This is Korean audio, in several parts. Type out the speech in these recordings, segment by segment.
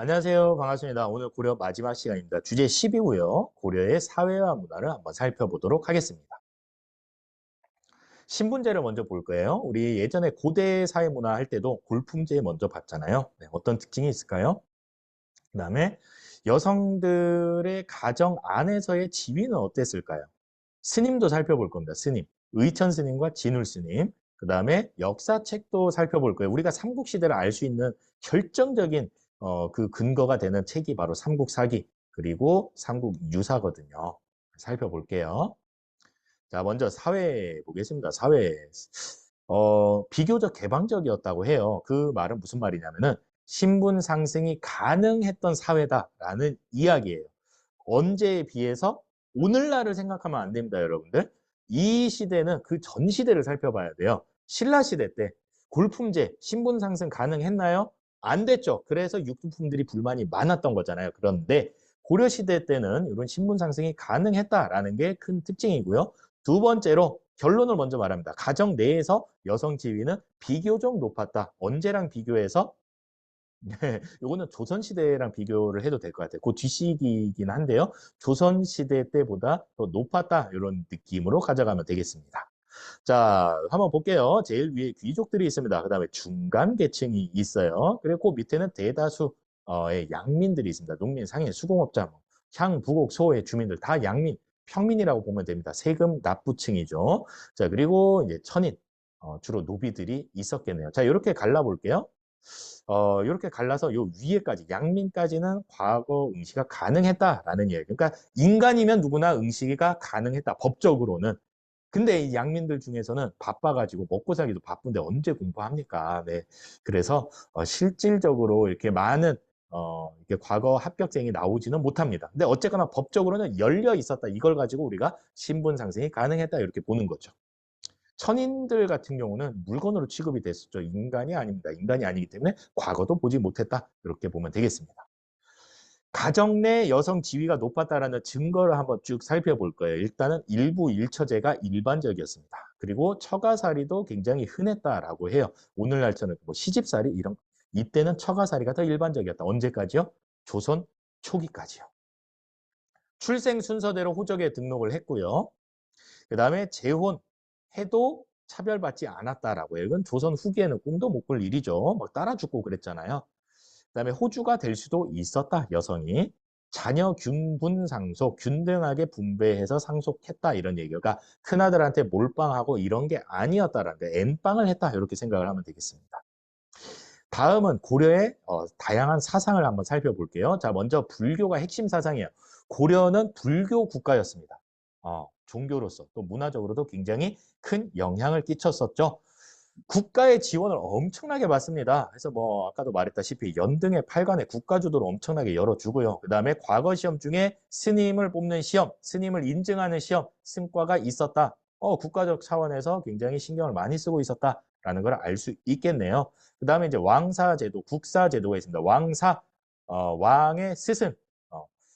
안녕하세요. 반갑습니다. 오늘 고려 마지막 시간입니다. 주제 10이고요. 고려의 사회와 문화를 한번 살펴보도록 하겠습니다. 신분제를 먼저 볼 거예요. 우리 예전에 고대 사회문화 할 때도 골품제 먼저 봤잖아요. 네, 어떤 특징이 있을까요? 그다음에 여성들의 가정 안에서의 지위는 어땠을까요? 스님도 살펴볼 겁니다. 스님. 의천 스님과 진울 스님. 그다음에 역사책도 살펴볼 거예요. 우리가 삼국시대를 알 수 있는 결정적인 그 근거가 되는 책이 바로 삼국사기 그리고 삼국유사거든요. 살펴볼게요. 자, 먼저 사회 보겠습니다. 사회. 비교적 개방적이었다고 해요. 그 말은 무슨 말이냐면은 신분 상승이 가능했던 사회다라는 이야기예요. 언제에 비해서 오늘날을 생각하면 안 됩니다, 여러분들. 이 시대는 그 전 시대를 살펴봐야 돼요. 신라 시대 때 골품제, 신분 상승 가능했나요? 안 됐죠. 그래서 육부품들이 불만이 많았던 거잖아요. 그런데 고려 시대 때는 이런 신분 상승이 가능했다라는 게 큰 특징이고요. 두 번째로 결론을 먼저 말합니다. 가정 내에서 여성 지위는 비교적 높았다. 언제랑 비교해서 네, 요거는 조선시대랑 비교를 해도 될 것 같아요. 그 뒷시기이긴 한데요. 조선시대 때보다 더 높았다. 이런 느낌으로 가져가면 되겠습니다. 자, 한번 볼게요. 제일 위에 귀족들이 있습니다. 그 다음에 중간 계층이 있어요. 그리고 그 밑에는 대다수의 양민들이 있습니다. 농민, 상인, 수공업자, 향, 부곡, 소의 주민들 다 양민, 평민이라고 보면 됩니다. 세금 납부층이죠. 자, 그리고 이제 천인, 주로 노비들이 있었겠네요. 자, 이렇게 갈라볼게요. 이렇게 갈라서 요 위에까지 양민까지는 과거 응시가 가능했다라는 얘기. 그러니까 인간이면 누구나 응시가 가능했다. 법적으로는. 근데 이 양민들 중에서는 바빠가지고 먹고 살기도 바쁜데 언제 공부합니까? 네. 그래서 실질적으로 이렇게 많은 이렇게 과거 합격생이 나오지는 못합니다. 근데 어쨌거나 법적으로는 열려 있었다. 이걸 가지고 우리가 신분 상승이 가능했다. 이렇게 보는 거죠. 천인들 같은 경우는 물건으로 취급이 됐었죠. 인간이 아닙니다. 인간이 아니기 때문에 과거도 보지 못했다. 이렇게 보면 되겠습니다. 가정 내 여성 지위가 높았다라는 증거를 한번 쭉 살펴볼 거예요. 일단은 일부 일처제가 일반적이었습니다. 그리고 처가살이도 굉장히 흔했다라고 해요. 오늘날처럼 뭐 시집살이 이런 이때는 처가살이가 더 일반적이었다. 언제까지요? 조선 초기까지요. 출생 순서대로 호적에 등록을 했고요. 그다음에 재혼해도 차별받지 않았다라고 해요. 이건 조선 후기에는 꿈도 못 꿀 일이죠. 막 따라 죽고 그랬잖아요. 그다음에 호주가 될 수도 있었다, 여성이. 자녀 균분 상속, 균등하게 분배해서 상속했다 이런 얘기가 큰아들한테 몰빵하고 이런 게 아니었다라는 게 N빵을 했다 이렇게 생각을 하면 되겠습니다. 다음은 고려의 다양한 사상을 한번 살펴볼게요. 자, 먼저 불교가 핵심 사상이에요. 고려는 불교 국가였습니다. 종교로서 또 문화적으로도 굉장히 큰 영향을 끼쳤었죠. 국가의 지원을 엄청나게 받습니다. 그래서 뭐 아까도 말했다시피 연등의 8관에 국가주도를 엄청나게 열어주고요. 그다음에 과거 시험 중에 스님을 뽑는 시험, 스님을 인증하는 시험, 승과가 있었다. 국가적 차원에서 굉장히 신경을 많이 쓰고 있었다라는 걸 알 수 있겠네요. 그다음에 이제 왕사제도, 국사제도가 있습니다. 왕사, 왕의 스승,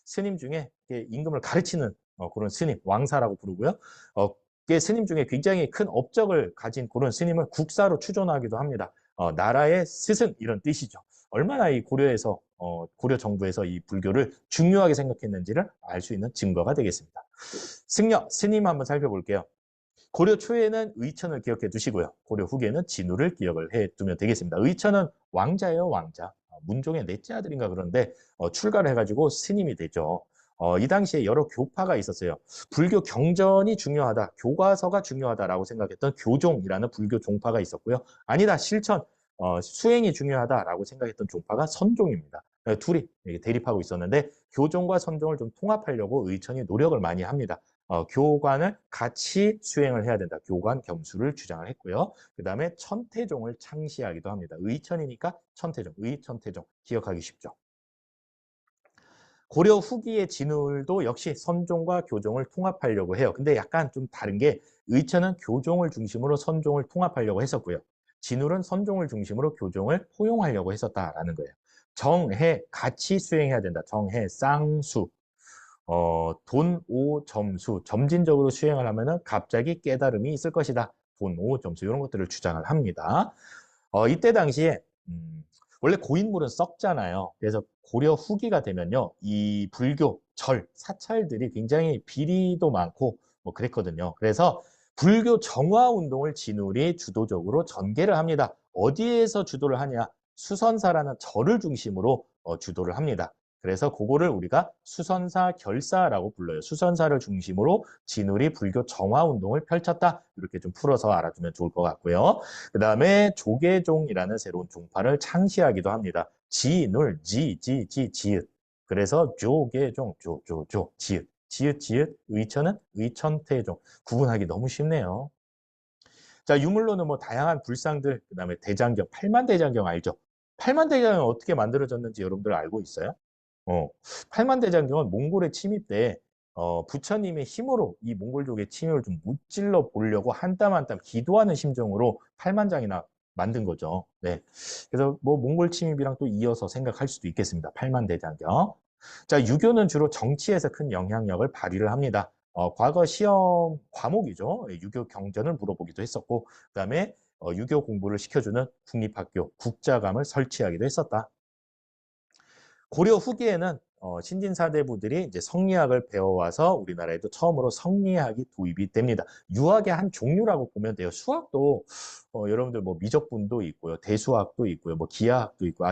스님 중에 임금을 가르치는 그런 스님, 왕사라고 부르고요. 스님 중에 굉장히 큰 업적을 가진 그런 스님을 국사로 추존하기도 합니다. 나라의 스승 이런 뜻이죠. 얼마나 이 고려에서 고려 정부에서 이 불교를 중요하게 생각했는지를 알 수 있는 증거가 되겠습니다. 승려, 스님 한번 살펴볼게요. 고려 초에는 의천을 기억해 두시고요. 고려 후기에는 진우를 기억을 해 두면 되겠습니다. 의천은 왕자예요, 왕자. 문종의 넷째 아들인가 그런데 출가를 해가지고 스님이 되죠. 이 당시에 여러 교파가 있었어요. 불교 경전이 중요하다, 교과서가 중요하다라고 생각했던 교종이라는 불교 종파가 있었고요. 아니다, 실천, 수행이 중요하다라고 생각했던 종파가 선종입니다. 둘이 대립하고 있었는데 교종과 선종을 좀 통합하려고 의천이 노력을 많이 합니다. 교관을 같이 수행을 해야 된다. 교관 겸수를 주장을 했고요. 그 다음에 천태종을 창시하기도 합니다. 의천이니까 천태종, 의천태종 기억하기 쉽죠. 고려 후기의 진울도 역시 선종과 교종을 통합하려고 해요. 근데 약간 좀 다른 게 의천은 교종을 중심으로 선종을 통합하려고 했었고요. 진울은 선종을 중심으로 교종을 포용하려고 했었다라는 거예요. 정해 같이 수행해야 된다. 정해 쌍수 돈, 오, 점수, 점진적으로 수행을 하면은 갑자기 깨달음이 있을 것이다. 돈, 오, 점수 이런 것들을 주장을 합니다. 이때 당시에 원래 고인물은 썩잖아요. 그래서 고려 후기가 되면요. 이 불교, 절, 사찰들이 굉장히 비리도 많고 뭐 그랬거든요. 그래서 불교 정화 운동을 진울이 주도적으로 전개를 합니다. 어디에서 주도를 하냐? 수선사라는 절을 중심으로 주도를 합니다. 그래서 그거를 우리가 수선사 결사라고 불러요. 수선사를 중심으로 진울이 불교 정화 운동을 펼쳤다. 이렇게 좀 풀어서 알아두면 좋을 것 같고요. 그 다음에 조계종이라는 새로운 종파를 창시하기도 합니다. 진울, 지읒. 그래서 조계종, 지읒. 지읒, 의천은 의천태종. 구분하기 너무 쉽네요. 자, 유물로는 뭐 다양한 불상들, 그다음에 대장경, 팔만대장경 알죠? 팔만대장경 어떻게 만들어졌는지 여러분들 알고 있어요? 어, 팔만대장경은 몽골의 침입 때 부처님의 힘으로 이 몽골족의 침입을 좀 무찔러 보려고 한 땀 한 땀 기도하는 심정으로 팔만장이나 만든 거죠. 네. 그래서 뭐 몽골 침입이랑 또 이어서 생각할 수도 있겠습니다. 팔만대장경. 자, 유교는 주로 정치에서 큰 영향력을 발휘를 합니다. 과거 시험 과목이죠. 예, 유교 경전을 물어보기도 했었고, 그다음에 유교 공부를 시켜주는 국립학교, 국자감을 설치하기도 했었다. 고려 후기에는 신진사대부들이 이제 성리학을 배워와서 우리나라에도 처음으로 성리학이 도입이 됩니다. 유학의 한 종류라고 보면 돼요. 수학도 여러분들 뭐 미적분도 있고요, 대수학도 있고요, 뭐 기하학도 있고,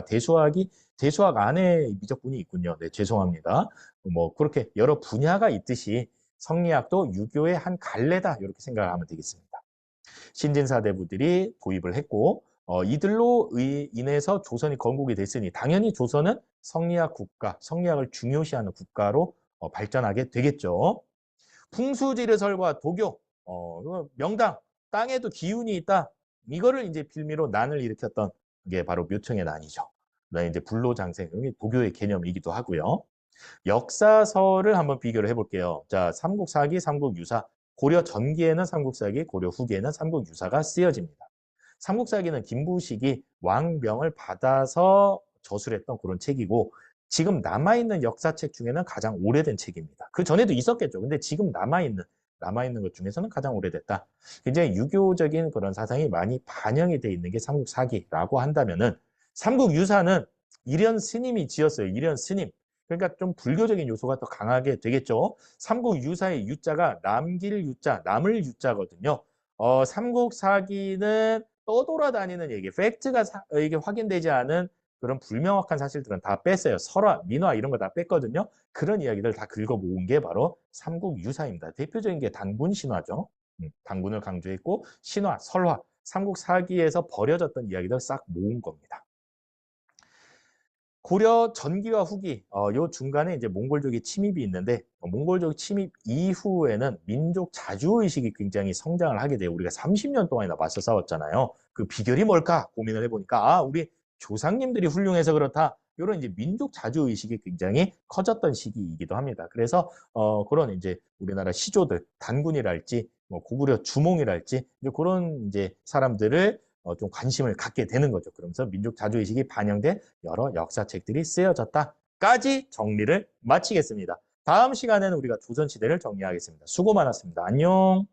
대수학 안에 미적분이 있군요. 네, 죄송합니다. 뭐 그렇게 여러 분야가 있듯이 성리학도 유교의 한 갈래다 이렇게 생각하면 되겠습니다. 신진사대부들이 도입을 했고 이들로 인해서 조선이 건국이 됐으니 당연히 조선은 성리학 국가, 성리학을 중요시하는 국가로 발전하게 되겠죠. 풍수지리설과 도교, 명당, 땅에도 기운이 있다. 이거를 이제 빌미로 난을 일으켰던 게 바로 묘청의 난이죠. 그다음에 이제 불로장생, 도교의 개념이기도 하고요. 역사서를 한번 비교를 해볼게요. 자, 삼국사기, 삼국유사. 고려 전기에는 삼국사기, 고려 후기에는 삼국유사가 쓰여집니다. 삼국사기는 김부식이 왕명을 받아서 저술했던 그런 책이고 지금 남아있는 역사책 중에는 가장 오래된 책입니다. 그 전에도 있었겠죠. 근데 지금 남아있는 것 중에서는 가장 오래됐다. 굉장히 유교적인 그런 사상이 많이 반영이 돼 있는 게 삼국사기라고 한다면은 삼국유사는 일현 스님이 지었어요. 일현 스님. 그러니까 좀 불교적인 요소가 더 강하게 되겠죠. 삼국유사의 유자가 남길 유자, 남을 유자거든요. 삼국사기는 떠돌아다니는 얘기, 팩트가 이게 확인되지 않은 그런 불명확한 사실들은 다 뺐어요. 설화, 민화 이런 거 다 뺐거든요. 그런 이야기들 다 긁어 모은 게 바로 삼국유사입니다. 대표적인 게 단군 신화죠. 단군을 강조했고 신화, 설화, 삼국사기에서 버려졌던 이야기들 싹 모은 겁니다. 고려 전기와 후기, 요 중간에 이제 몽골족의 침입이 있는데, 몽골족 침입 이후에는 민족 자주의식이 굉장히 성장을 하게 돼요. 우리가 30년 동안이나 맞서 싸웠잖아요. 그 비결이 뭘까 고민을 해보니까, 우리 조상님들이 훌륭해서 그렇다. 이런 이제 민족 자주의식이 굉장히 커졌던 시기이기도 합니다. 그래서, 그런 이제 우리나라 시조들, 단군이랄지, 뭐 고구려 주몽이랄지, 이제 그런 이제 사람들을 좀 관심을 갖게 되는 거죠. 그러면서 민족 자주의식이 반영된 여러 역사책들이 쓰여졌다까지 정리를 마치겠습니다. 다음 시간에는 우리가 조선시대를 정리하겠습니다. 수고 많았습니다. 안녕.